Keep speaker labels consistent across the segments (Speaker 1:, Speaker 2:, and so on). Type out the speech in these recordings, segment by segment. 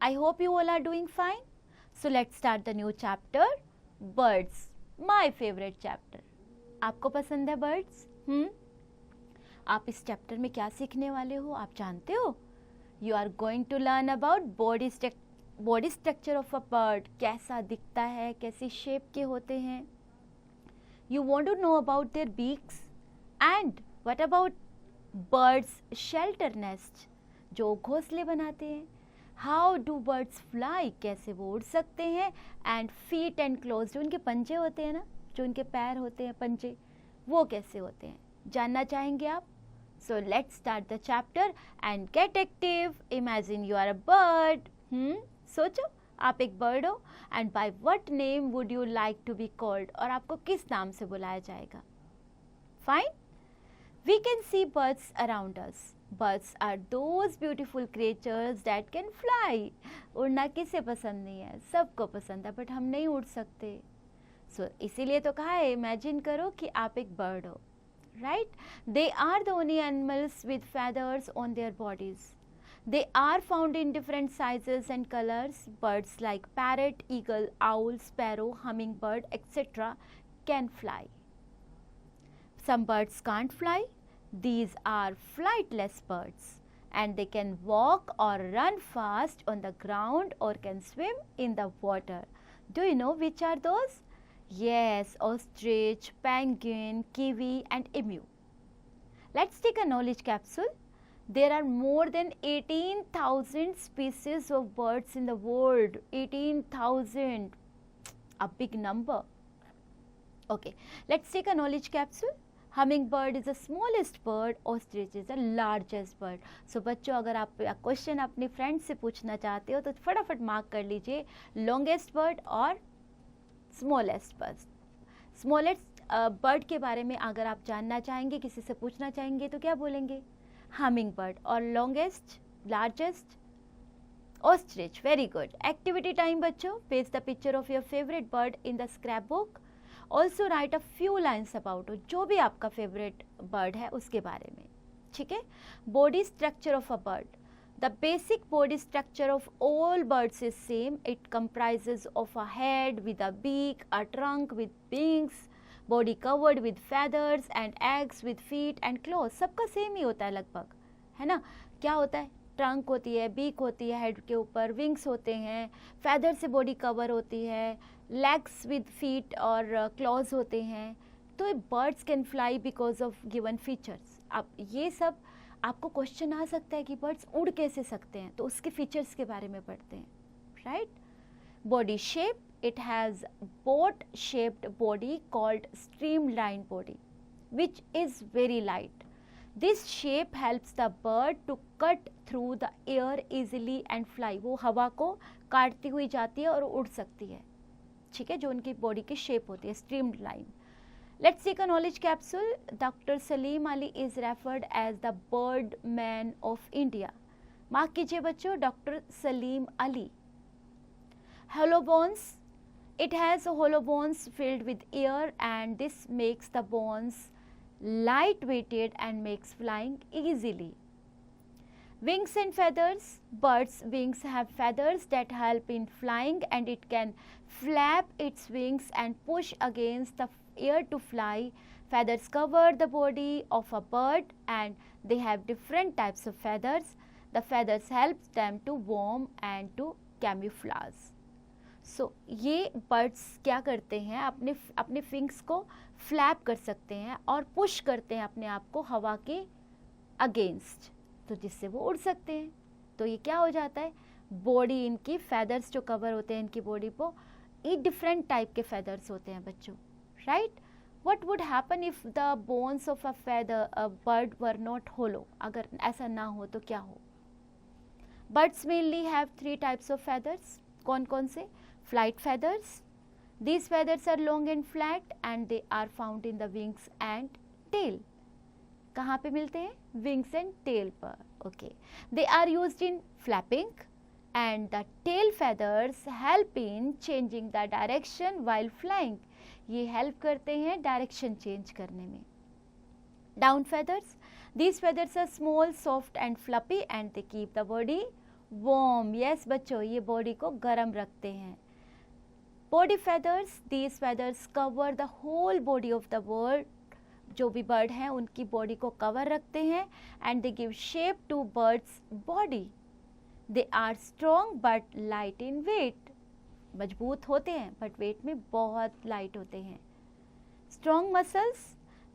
Speaker 1: I hope you all are doing fine. So let's start the new chapter, birds. My favorite chapter. आपको पसंद है birds? आप इस chapter में क्या सीखने वाले हो आप जानते हो? You are going to learn about body structure of a bird. कैसा दिखता है, कैसी शेप के होते हैं. You want to know about their beaks and what about birds shelter nest जो घोंसले बनाते हैं. How do birds fly? कैसे वो उड़ सकते हैं. And feet and claws जो उनके पंजे होते हैं ना, जो उनके पैर होते हैं पंजे, वो कैसे होते हैं, जानना चाहेंगे आप? So let's start the chapter and get active. Imagine you are a bird. सोचो आप एक बर्ड हो and by what name would you like to be called? और आपको किस नाम से बुलाया जाएगा? Fine? We can see birds around us. Birds are those beautiful creatures that can fly. उड़ना किसे पसंद नहीं है? सबको पसंद है, बट हम नहीं उड़ सकते. So इसीलिए तो कहा है इमेजिन करो कि आप एक बर्ड हो. Right? They are the only animals with feathers on their bodies. They are found in different sizes and colors. Birds like parrot, eagle, owl, sparrow, hummingbird, etc. can fly. Some birds can't fly. These are flightless birds and they can walk or run fast on the ground or can swim in the water. Do you know which are those? Yes, ostrich, penguin, kiwi and emu. Let's take a knowledge capsule. There are more than 18,000 species of birds in the world. 18,000. A big number. Okay, let's take a knowledge capsule. Hummingbird is the smallest bird. Ostrich is the largest bird. So बच्चों अगर आप question अपने friend से पूछना चाहते हो तो फटाफट मार्क कर लीजिए लॉन्गेस्ट बर्ड और स्मॉलेस्ट बर्ड. स्मॉलेस्ट बर्ड के बारे में अगर आप जानना चाहेंगे, किसी से पूछना चाहेंगे तो क्या बोलेंगे? Hummingbird. और longest, largest, ostrich. Very good. Activity time बच्चों. Paste the picture of your favourite bird in the scrapbook. Also write a few lines about जो भी आपका फेवरेट बर्ड है उसके बारे में. ठीक है. Body structure of a bird. The basic body structure of all birds is same. It comprises of a head with a beak, a trunk with wings, body covered with feathers and eggs with feet and claws. सबका same ही होता है लगभग, है ना? क्या होता है? Trunk होती है, बीक होती है हेड के ऊपर, विंग्स होते हैं, फैदर से बॉडी कवर होती है, लेग्स विद फीट और क्लॉज होते हैं. तो birds can fly because of given features. अब ये सब आपको क्वेश्चन आ सकता है कि बर्ड्स उड़ कैसे सकते हैं, तो उसके फीचर्स के बारे में पढ़ते हैं. Right. Body shape. It has boat shaped body called streamline body which is very light. This shape helps the bird to cut through the air easily and fly. वो हवा को काटती हुई जाती है और उड़ सकती है. ठीक है, जो उनकी बॉडी की शेप होती है streamline. Let's take a knowledge capsule. Dr. Salim Ali is referred as the bird man of India. Mark कीजिए बच्चों, doctor Salim Ali. Hollow bones. It has hollow bones filled with air and this makes the bones light-weighted and makes flying easily. Wings and feathers. Bird's wings have feathers that help in flying and it can flap its wings and push against the air to fly. Feathers cover the body of a bird and they have different types of feathers. The feathers help them to warm and to camouflage. So ये birds क्या करते हैं, अपने wings को flap कर सकते हैं और पुश करते हैं अपने आप को हवा के अगेंस्ट, तो जिससे वो उड़ सकते हैं. तो ये क्या हो जाता है, बॉडी इनकी फैदर्स जो कवर होते हैं इनकी बॉडी को, ये डिफरेंट टाइप के फैदर्स होते हैं बच्चों. Right. What would happen if the bones of a bird were not hollow. अगर ऐसा ना हो तो क्या हो? Birds mainly have 3 types of feathers. कौन कौन से? Flight feathers. These feathers are long and flat and they are found in the wings and tail. कहाँ पे मिलते हैं? विंग्स एंड टेल पर. Okay. They are used in flapping and the tail feathers help in changing the direction while flying. ये help करते हैं direction change करने में. Down feathers. These feathers are small, soft and fluffy and they keep the body warm, yes बच्चों, ये body को गर्म रखते हैं. Body feathers, these feathers cover the whole body of the bird. जो भी बर्ड हैं उनकी बॉडी को कवर रखते हैं. And they give shape to bird's body. They are strong but light in weight. मजबूत होते हैं बट वेट में बहुत लाइट होते हैं. Strong muscles,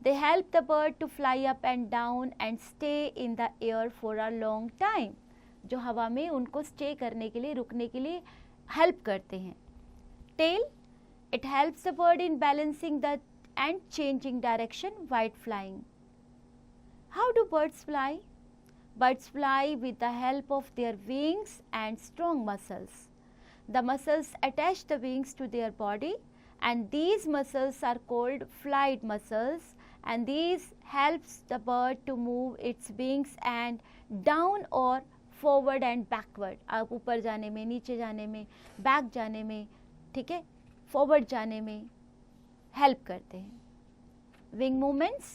Speaker 1: they help the bird to fly up and down and stay in the air for a long time. जो हवा में उनको स्टे करने के लिए, रुकने के लिए हेल्प करते हैं. Tail, it helps the bird in balancing the and changing direction while flying. How do birds fly? Birds fly with the help of their wings and strong muscles. The muscles attach the wings to their body, and these muscles are called flight muscles, and these helps the bird to move its wings and down or forward and backward. आप ऊपर जाने में, नीचे जाने में, back जाने में, ठीक है, फॉरवर्ड जाने में हेल्प करते हैं. Wing movements,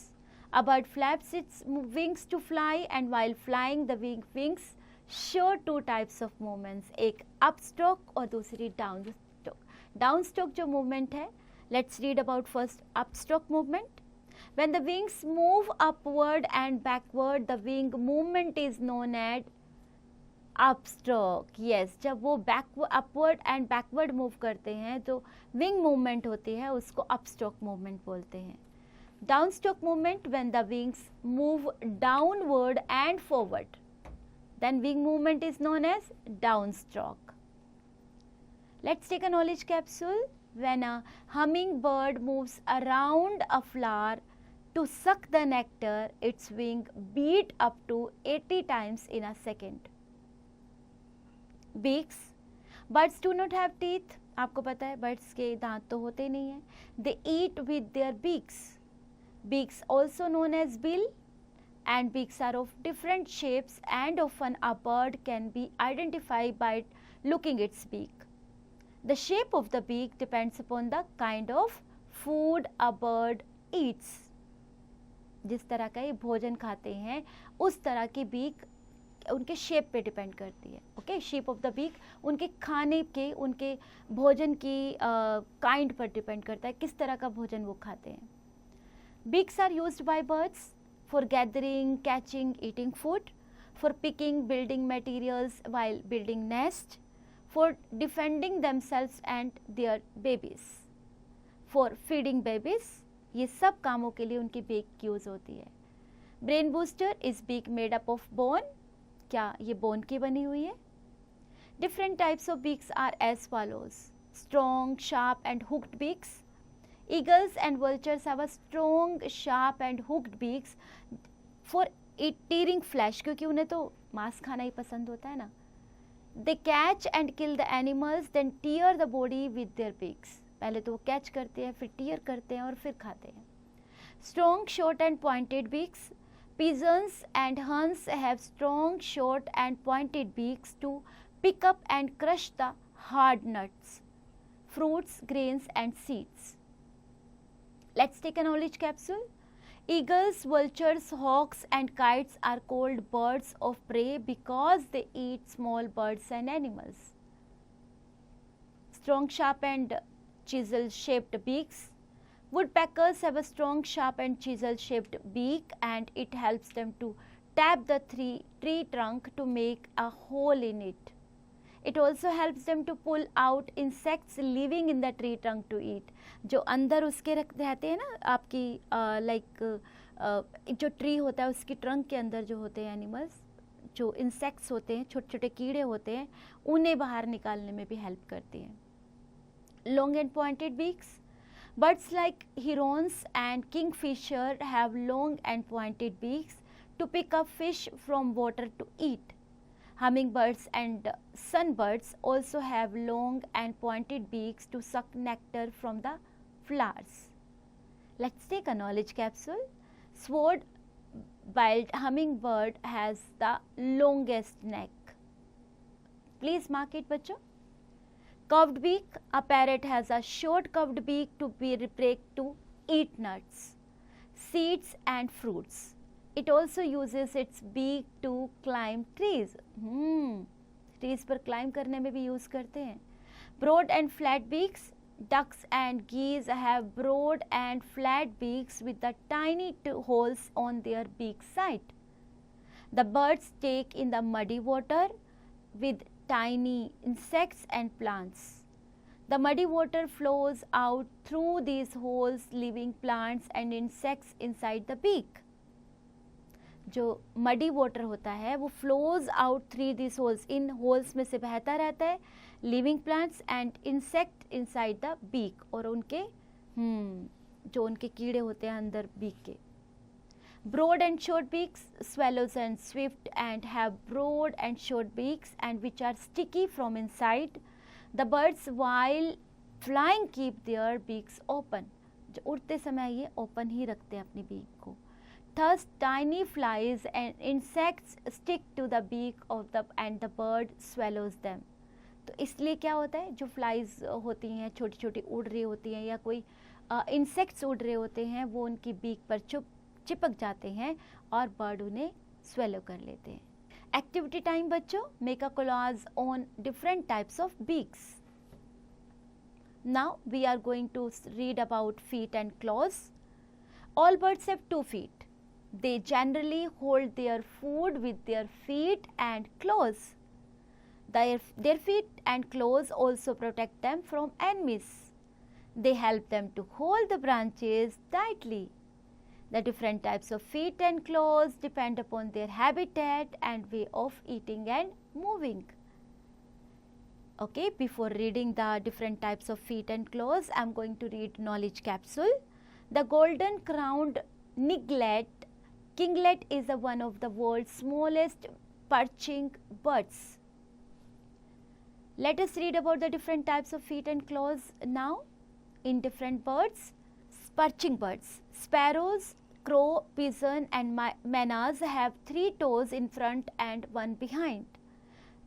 Speaker 1: a bird flaps its wings to fly and while flying the wings show two types of movements. एक अप स्ट्रोक और दूसरी डाउन स्ट्रोक. डाउन स्ट्रोक जो मूवमेंट है, let's read about first upstroke movement. When the wings move upward and backward the wing movement is known as upstroke. Yes, जब वो upward and backward move करते हैं तो wing movement होती है, उसको अप स्ट्रोक मूवमेंट बोलते हैं. Downstroke movement, when the wings move downward and forward, then wing movement is known as downstroke. Let's take a knowledge capsule. When a hummingbird moves around a flower to suck the nectar, its wing beat up to 80 times in a second. Beaks, birds do not have teeth. आपको पता है birds के दांत तो होते नहीं हैं. They eat with their beaks. Beaks also known as bill, and beaks are of different shapes, and often a bird can be identified by looking its beak. The shape of the beak depends upon the kind of food a bird eats. जिस तरह का ये भोजन खाते हैं उस तरह की बीक उनके शेप पे डिपेंड करती है. Okay, shape of the beak उनके खाने के, उनके भोजन की काइंड पर डिपेंड करता है, किस तरह का भोजन वो खाते हैं. Beaks are used by birds for gathering, catching, eating food, for picking, building materials while building nest, for defending themselves and their babies, for feeding babies. ये सब कामों के लिए उनकी बीक यूज होती है. Brain booster, is beak made up of bone. क्या ये बोन की बनी हुई है? Different types of beaks are as follows. Strong, sharp and hooked beaks. Eagles and vultures have a strong, sharp and hooked beaks for eating flesh, क्योंकि उन्हें तो मांस खाना ही पसंद होता है ना. They catch and kill the animals then tear the body with their beaks. पहले तो वो कैच करते हैं, फिर टीयर करते हैं और फिर खाते हैं. Strong, short and pointed beaks. Pigeons and hens have strong, short and pointed beaks to pick up and crush the hard nuts, fruits, grains and seeds. Let's take a knowledge capsule. Eagles, vultures, hawks and kites are called birds of prey because they eat small birds and animals. Strong, sharp and chisel-shaped beaks. Woodpeckers have a strong, sharp and chisel-shaped beak, and it helps them to tap the tree trunk to make a hole in it. It also helps them to pull out insects living in the tree trunk to eat. जो अंदर उसके रहते हैं ना आपकी जो tree होता है उसकी ट्रंक के अंदर जो होते हैं एनिमल्स, जो इंसेक्ट्स होते हैं, छोटे छोटे कीड़े होते हैं, उन्हें बाहर निकालने में भी हेल्प करती हैं. Long and pointed beaks. Birds like herons and kingfisher have long and pointed beaks to pick up fish from water to eat. Hummingbirds and sunbirds also have long and pointed beaks to suck nectar from the flowers. Let's take a knowledge capsule. Sword-billed hummingbird has the longest neck. Please mark it, बच्चों. Curved beak, a parrot has a short curved beak to be break to eat nuts, seeds and fruits. It also uses its beak to climb trees. Trees पर climb करने में भी use करते हैं. Broad and flat beaks. Ducks and geese have broad and flat beaks with the tiny holes on their beak side. The birds take in the muddy water with tiny insects and plants. The muddy water flows out through these holes, leaving plants and insects inside the beak. जो muddy water होता है वो flows out through this holes, इन holes में से बहता रहता है, living plants and insect inside the beak, और उनके जो उनके कीड़े होते हैं अंदर बीक के. Broad and short beaks. swallows and swift and have broad and short beaks and which are sticky from inside. The birds while flying keep their beaks open. जो उड़ते समय ये ओपन ही रखते हैं अपनी बीक को. Thus tiny flies and insects stick to the beak of the and the bird swallows them. तो इसलिए क्या होता है, जो फ्लाइज होती हैं छोटी छोटी उड़ रही होती हैं या कोई इंसेक्ट्स उड़ रहे होते हैं वो उनकी बीक पर चिपक जाते हैं और बर्ड उन्हें स्वेलो कर लेते हैं. एक्टिविटी टाइम बच्चों. Make a collage on different types of beaks. Now we are going to read about feet and claws. All birds have 2 feet. They generally hold their food with their feet and claws. Their feet and claws also protect them from enemies. They help them to hold the branches tightly. The different types of feet and claws depend upon their habitat and way of eating and moving. Okay, before reading the different types of feet and claws, I am going to read knowledge capsule. The golden crowned kinglet is one of the world's smallest perching birds. Let us read about the different types of feet and claws now. In different birds. Perching birds. Sparrows, crow, pigeon and manas have 3 toes in front and 1 behind.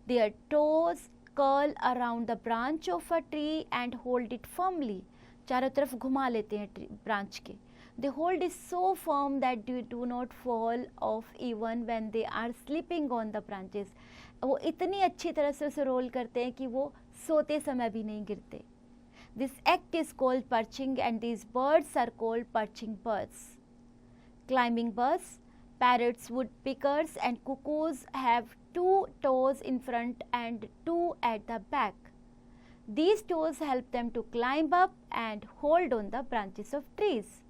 Speaker 1: Their toes curl around the branch of a tree and hold it firmly. चारों तरफ घुमा लेते हैं branch के. The hold is so firm that they do not fall off even when they are sleeping on the branches. वो इतनी अच्छी तरह से उसे रोल करते हैं कि वो सोते समय भी नहीं गिरते. This act is called perching and these birds are called perching birds. Climbing birds. Parrots, woodpeckers and cuckoos have 2 toes in front and 2 at the back. These toes help them to climb up and hold on the branches of trees.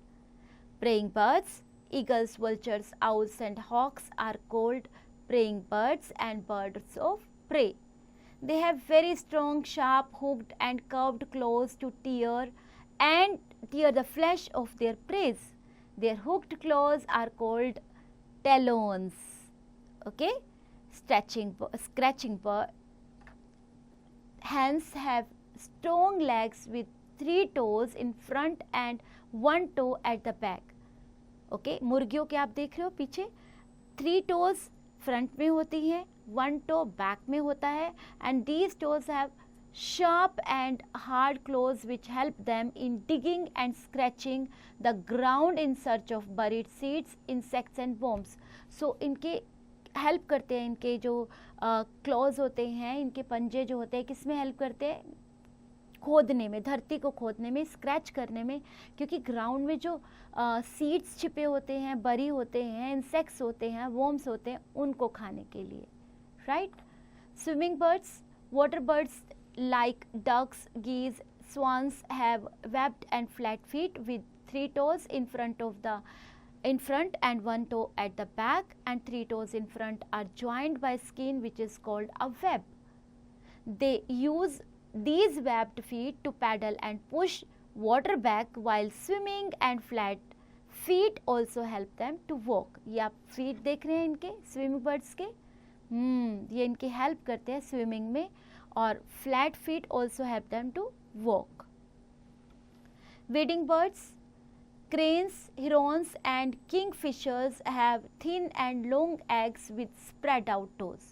Speaker 1: Praying birds. Eagles, vultures, owls and hawks are called praying birds and birds of prey. They have very strong, sharp, hooked and curved claws to tear the flesh of their prey. Their hooked claws are called talons. Okay, scratching bird. Hens have strong legs with 3 toes in front and 1 toe at the back. Okay, मुर्गियों के आप देख रहे हो पीछे 3 toes front में होती हैं, 1 toe बैक में होता है and these toes have sharp and hard claws which help them in digging and scratching the ground in search of buried seeds, insects and worms. So इनके हेल्प करते हैं, इनके जो क्लॉज होते हैं, इनके पंजे जो होते हैं किस में हेल्प करते हैं, खोदने में, धरती को खोदने में, स्क्रैच करने में, क्योंकि ग्राउंड में जो सीड्स छिपे होते हैं, बरी होते हैं, इंसेक्ट्स होते हैं, वर्म्स होते हैं, उनको खाने के लिए. Right. Swimming birds. Water birds like ducks, geese, swans have webbed and flat feet with 3 toes in front and 1 toe at the back, and 3 toes in front are joined by skin which is called a web. They use these webbed feet to paddle and push water back while swimming, and flat feet also help them to walk. ये आप feet देख रहे हैं इनके swimming birds के, ये इनकी help करते हैं स्विमिंग में, और flat feet also help them to walk. Wading birds. Cranes, herons and kingfishers have thin and long eggs with spread out toes.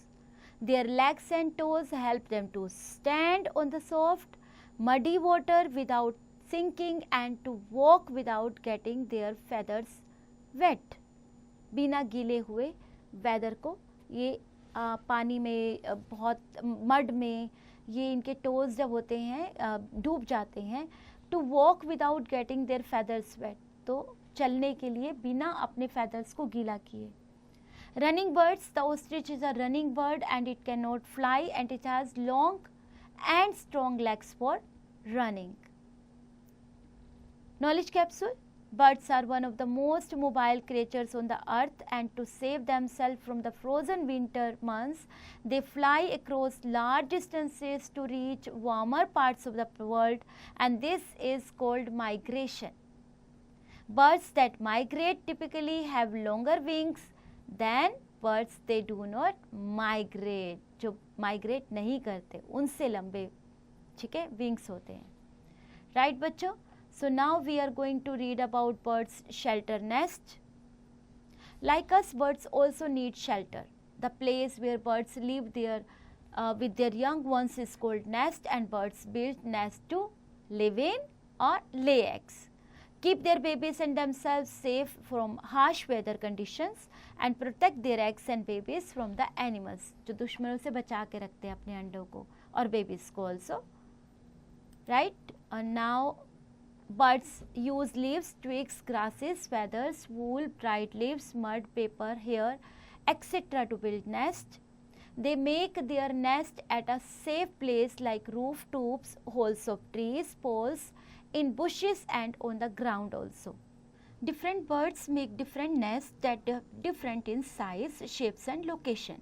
Speaker 1: Their legs and toes help them to stand on the soft, muddy water without sinking and to walk without getting their feathers wet. बिना गीले हुए weather को ये पानी में बहुत mud में ये इनके टोज जब होते हैं डूब जाते हैं, to walk without getting their feathers wet, तो चलने के लिए बिना अपने फेदर्स को गीला किए. Running birds, the ostrich is a running bird and it cannot fly and it has long and strong legs for running. Knowledge capsule. Birds are one of the most mobile creatures on the earth, and to save themselves from the frozen winter months, they fly across large distances to reach warmer parts of the world, and this is called migration. Birds that migrate typically have longer wings than birds they do not migrate. जो migrate नहीं करते उनसे लंबे, ठीक है, wings होते हैं. Right बच्चों? So now we are going to read about birds' shelter nest. Like us, birds also need shelter. The place where birds live there with their young ones is called nest, and birds build nest to live in or lay eggs, keep their babies and themselves safe from harsh weather conditions, and protect their eggs and babies from the animals. जो दुश्मनों से बचा के रखते हैं अपने अंडों को और बेबीज को also. Right? And now birds use leaves, twigs, grasses, feathers, wool, dried leaves, mud, paper, hair, etc. to build nest. They make their nest at a safe place like roof tops, holes of trees, poles, in bushes and on the ground also. Different birds make different nests that are different in size, shapes and location.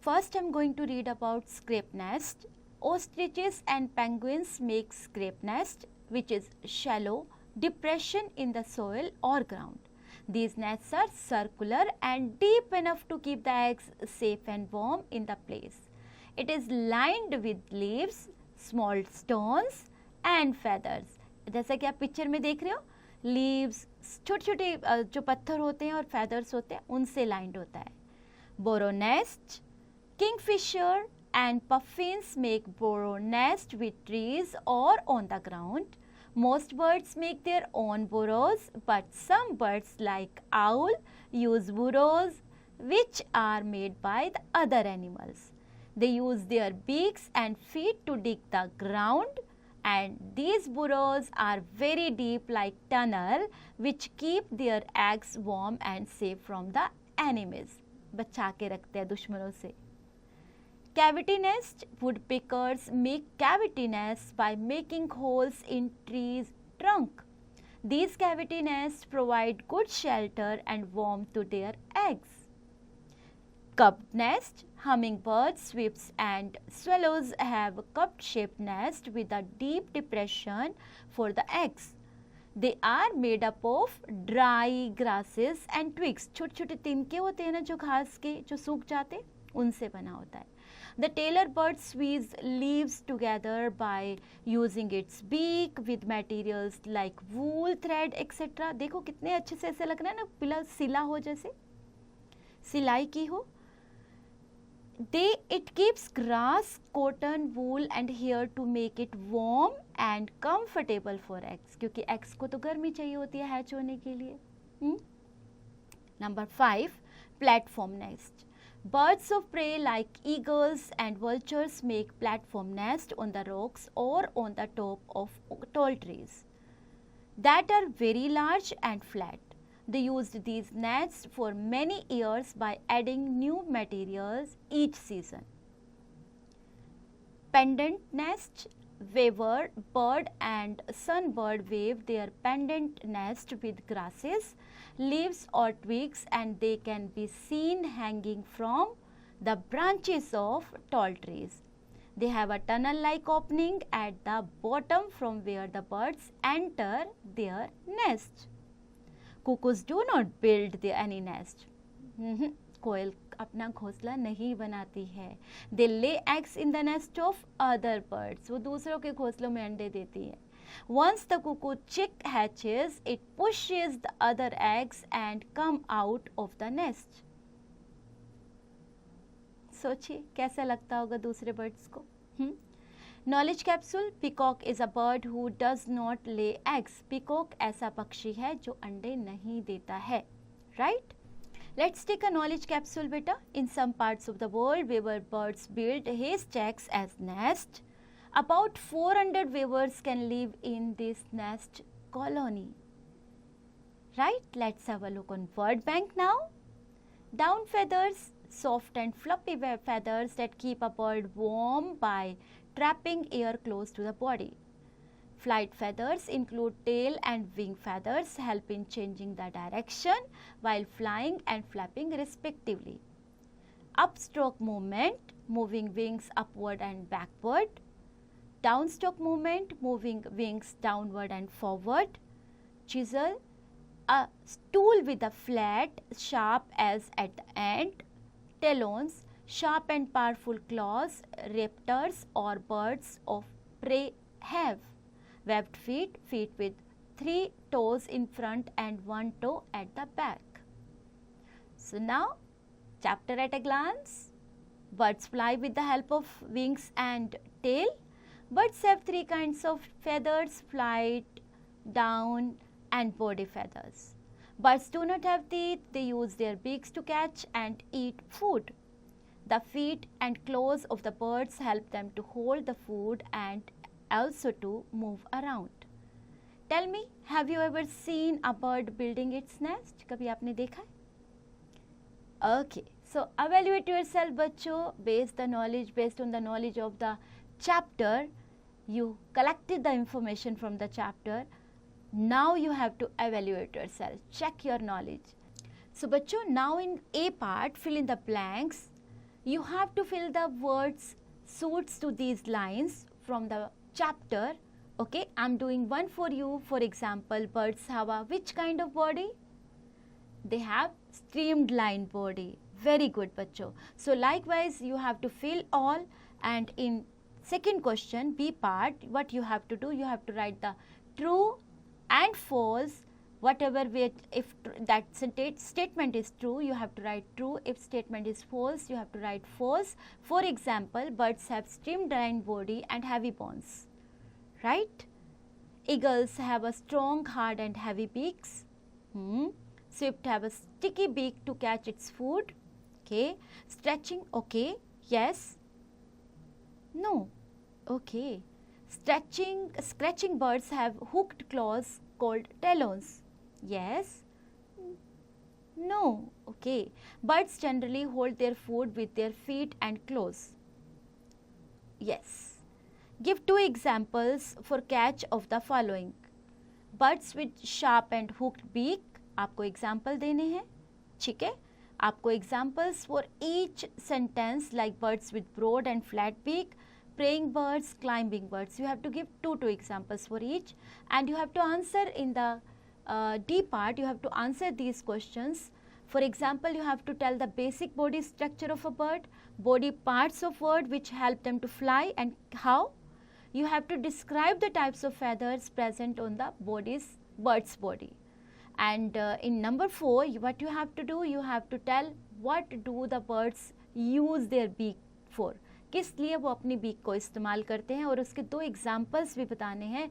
Speaker 1: First I am going to read about scrape nest. Ostriches and penguins make scrape nest, which is shallow depression in the soil or ground. These nests are circular and deep enough to keep the eggs safe and warm in the place. It is lined with leaves, small stones and feathers. जैसा कि आप picture में देख रहे हो, leaves, छोटे छोटे जो पत्थर होते हैं और feathers होते हैं उनसे lined होता है. Burrow nest. Kingfisher and puffins make burrow nest with trees or on the ground. Most birds make their own burrows, but some birds like owl use burrows which are made by the other animals. They use their beaks and feet to dig the ground, and these burrows are very deep like tunnel which keep their eggs warm and safe from the enemies. बचा के रखते हैं दुश्मनों से. Cavity nest. Woodpeckers make cavity nests by making holes in trees' trunk. These cavity nests provide good shelter and warmth to their eggs. Cupped nest. Hummingbirds, swifts and swallows have a cup-shaped nest with a deep depression for the eggs. They are made up of dry grasses and twigs. छोटे छोटे तिनके होते हैं ना जो घास के जो सूख जाते, उनसे बना होता है. The tailor bird weaves leaves together by using its beak with materials like wool, thread, etc. देखो कितने अच्छे से ऐसे लग रहा है ना, पिला सिला हो जैसे सिलाई की हो. It keeps grass, cotton, wool and hair to make it warm and comfortable for eggs. क्योंकि eggs को तो गर्मी चाहिए होती है hatch होने के लिए. Number 5, platform nest. Birds of prey like eagles and vultures make platform nest on the rocks or on the top of tall trees that are very large and flat. They used these nests for many years by adding new materials each season. Pendant nest. Weaver bird and sunbird weave their pendant nest with grasses, leaves or twigs, and they can be seen hanging from the branches of tall trees. They have a tunnel-like opening at the bottom from where the birds enter their nest. Cuckoos do not build any nest. कोयल अपना घोंसला नहीं बनाती है. They lay eggs in the nest of other birds. वो दूसरों के घोंसलों में अंडे देती है. Once the cuckoo chick hatches, it pushes the other eggs and come out of the nest. सोचिए कैसा लगता होगा दूसरे बर्ड्स को. Knowledge capsule. Peacock is a bird who does not lay eggs. Peacock ऐसा पक्षी है जो अंडे नहीं देता है. Right? Let's take a knowledge capsule, beta. In some parts of the world, weaver birds build haystacks as nest. About 400 weavers can live in this nest colony. Right? Let's have a look on word bank now. Down feathers, soft and fluffy feathers that keep a bird warm by trapping air close to the body. Flight feathers include tail and wing feathers, help in changing the direction while flying and flapping respectively. Upstroke movement, moving wings upward and backward. Downstroke movement, moving wings downward and forward. Chisel, a tool with a flat, sharp edge at the end. Talons, sharp and powerful claws raptors or birds of prey have. Webbed feet, feet with 3 toes in front and 1 toe at the back. So now, chapter at a glance. Birds fly with the help of wings and tail. Birds have 3 kinds of feathers: flight, down and body feathers. Birds do not have teeth, they use their beaks to catch and eat food. The feet and claws of the birds help them to hold the food and also to move around. Tell me, have you ever seen a bird building its nest? कभी आपने देखा है? Okay, so evaluate yourself, बच्चों. Based on the knowledge of the chapter, you collected the information from the chapter. Now you have to evaluate yourself. Check your knowledge. So, बच्चों, now in A part, fill in the blanks. You have to fill the words suits to these lines from the chapter. Okay, I'm doing one for you. For example, birds have a which kind of body? They have streamline body. Very good, bachcho. So likewise, you have to fill all, and in second question, B part, what you have to do? You have to write the true and false. Whatever way, if that statement is true, you have to write true. If statement is false, you have to write false. For example, birds have streamlined body and heavy bones, right? Eagles have a strong, hard and heavy beaks. Swift have a sticky beak to catch its food. Okay. Stretching, okay. Yes. No. Okay. Scratching birds have hooked claws called talons. Yes. No. Okay. Birds generally hold their food with their feet and claws. Yes. Give 2 examples for catch of the following. Birds with sharp and hooked beak. आपको example देने हैं, ठीक है. आपको examples for each sentence like birds with broad and flat beak, praying birds, climbing birds. You have to give 2 examples for each, and you have to answer in the D part. You have to answer these questions. For example, you have to tell the basic body structure of a bird, body parts of bird which help them to fly, and how. You have to describe the types of feathers present on the bird's body. And in number 4, what you have to do, you have to tell what do the birds use their beak for. किस लिए वो अपनी beak को इस्तेमाल करते हैं, और उसके 2 एग्जाम्पल्स भी बताने हैं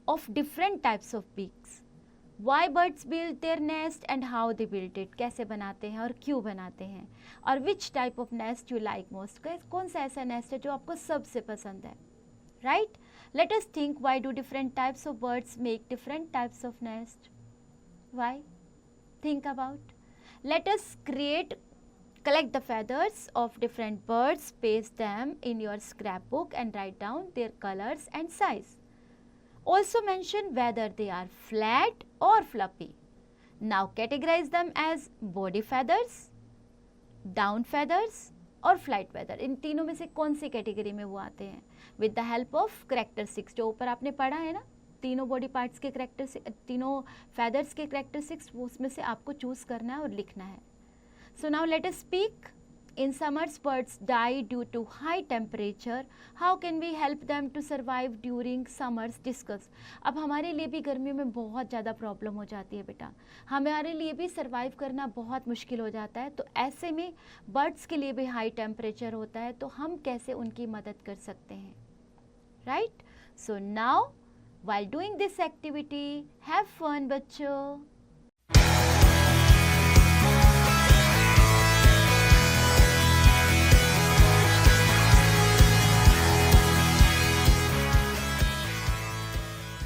Speaker 1: of different types of beaks. Why birds build their nest and how they build it, कैसे बनाते हैं और क्यों बनाते हैं, और which type of nest you like most, कौन सा ऐसा नेस्ट है जो आपको सबसे पसंद है, right. Let us think, why do different types of birds make different types of nest. Why? Think about. Let us collect the feathers of different birds, paste them in your scrapbook and write down their colors and size. Also mention whether they are flat or fluffy. Now categorize them as body feathers, down feathers और flight feather. इन तीनों में से कौन सी category में वो आते हैं? With the help of characteristics, जो ऊपर आपने पढ़ा है ना, तीनों बॉडी पार्ट्स के तीनों फेदर्स के कैरेक्टरिस्टिक्स, वो उसमें से आपको चूज करना है और लिखना है. So now let us speak. In summers birds die due to high temperature. How can we help them to survive during summers? Discuss. अब हमारे लिए भी गर्मियों में बहुत ज़्यादा प्रॉब्लम हो जाती है बेटा, हमारे लिए भी सर्वाइव करना बहुत मुश्किल हो जाता है. तो ऐसे में बर्ड्स के लिए भी हाई टेम्परेचर होता है, तो हम कैसे उनकी मदद कर सकते हैं, right. So now while doing this activity, have fun बच्चों.